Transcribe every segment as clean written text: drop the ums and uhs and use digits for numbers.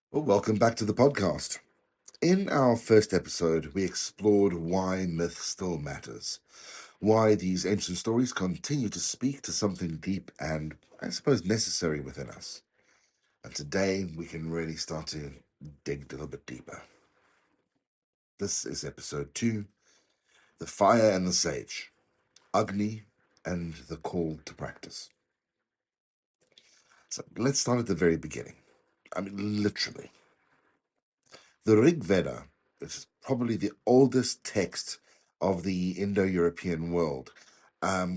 Well, welcome back to the podcast. In our first episode, we explored why myth still matters, why these ancient stories continue to speak to something deep and, I suppose, necessary within us. And today, we can really start to dig a little bit deeper. This is episode 2, The Fire and the Sage, Agni and the Call to Practice. So let's start at the very beginning. Literally. The Rig Veda, which is probably the oldest text of the Indo-European world,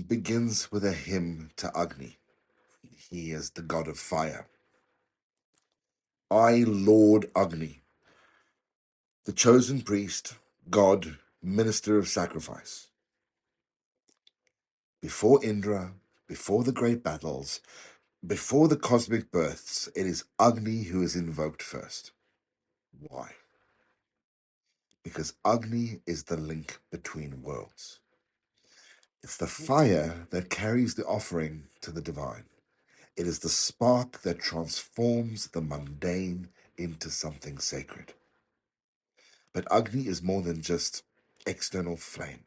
begins with a hymn to Agni. He is the god of fire. I, Lord Agni, the chosen priest, god, minister of sacrifice. Before Indra, before the great battles, before the cosmic births, it is Agni who is invoked first. Why? Because Agni is the link between worlds. It's the fire that carries the offering to the divine. It is the spark that transforms the mundane into something sacred. But Agni is more than just external flame.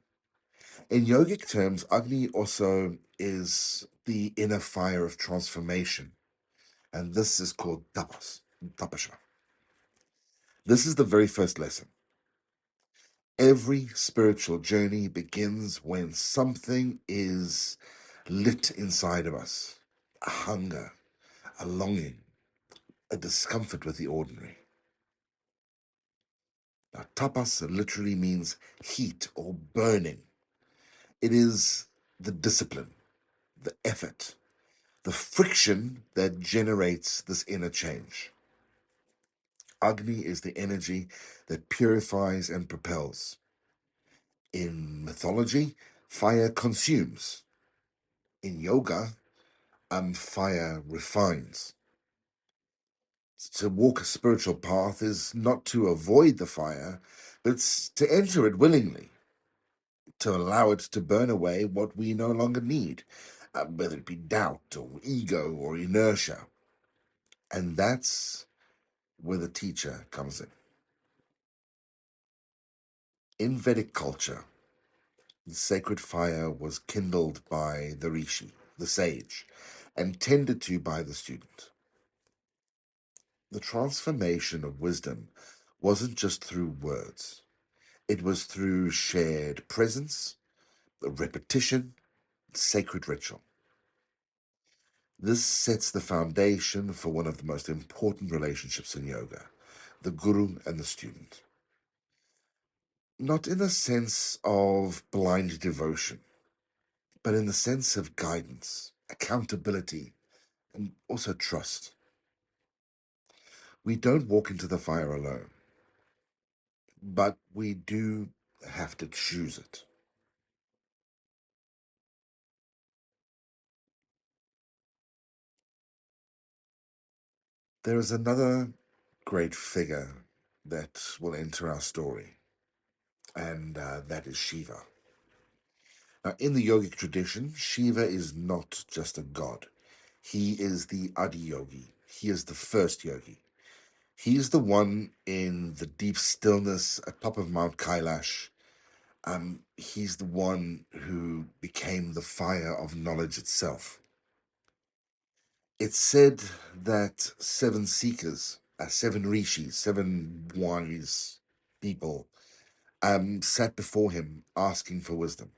In yogic terms, Agni also is the inner fire of transformation. And this is called tapas, tapasya. This is the very first lesson. Every spiritual journey begins when something is lit inside of us. A hunger, a longing, a discomfort with the ordinary. Now, tapas literally means heat or burning. It is the discipline, the effort, the friction that generates this inner change. Agni is the energy that purifies and propels. In mythology, fire consumes. In yoga, fire refines. To walk a spiritual path is not to avoid the fire, but it's to enter it willingly, to allow it to burn away what we no longer need, whether it be doubt or ego or inertia. And that's where the teacher comes in. In Vedic culture, the sacred fire was kindled by the rishi, the sage, and tended to by the student. The transformation of wisdom wasn't just through words. It was through shared presence, repetition, sacred ritual. This sets the foundation for one of the most important relationships in yoga, the guru and the student. Not in the sense of blind devotion, but in the sense of guidance, accountability, and also trust. We don't walk into the fire alone, but we do have to choose it. There is another great figure that will enter our story, and that is Shiva. Now, in the yogic tradition, Shiva is not just a god. He is the Adiyogi. He is the first yogi. He is the one in the deep stillness at top of Mount Kailash. He's the one who became the fire of knowledge itself. It's said that seven seekers, seven rishis, seven wise people, sat before him asking for wisdom.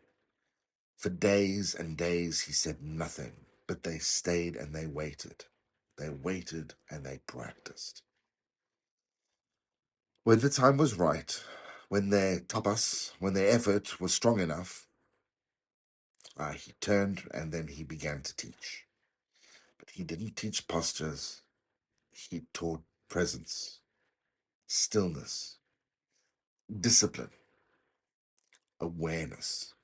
For days and days he said nothing, but they stayed and they waited. They waited and they practiced. When the time was right, when their tapas, when their effort was strong enough, he turned and then he began to teach. But he didn't teach postures, he taught presence, stillness, discipline, awareness,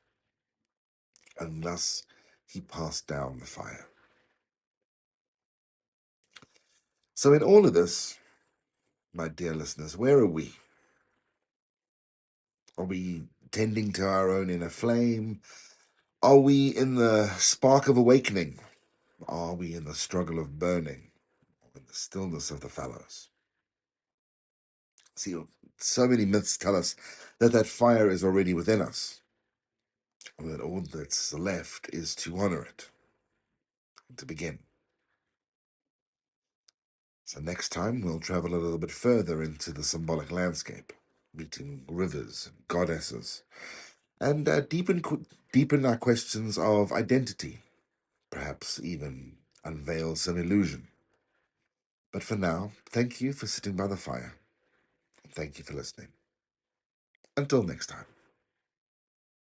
and thus he passed down the fire. So, in all of this, my dear listeners, where are we? Are we tending to our own inner flame? Are we in the spark of awakening? Are we in the struggle of burning? Or in the stillness of the fallows? See, so many myths tell us that that fire is already within us, and that all that's left is to honor it, to begin. So next time we'll travel a little bit further into the symbolic landscape, meeting rivers, goddesses, and deepen our questions of identity, perhaps even unveil some illusion. But for now, thank you for sitting by the fire. Thank you for listening. Until next time.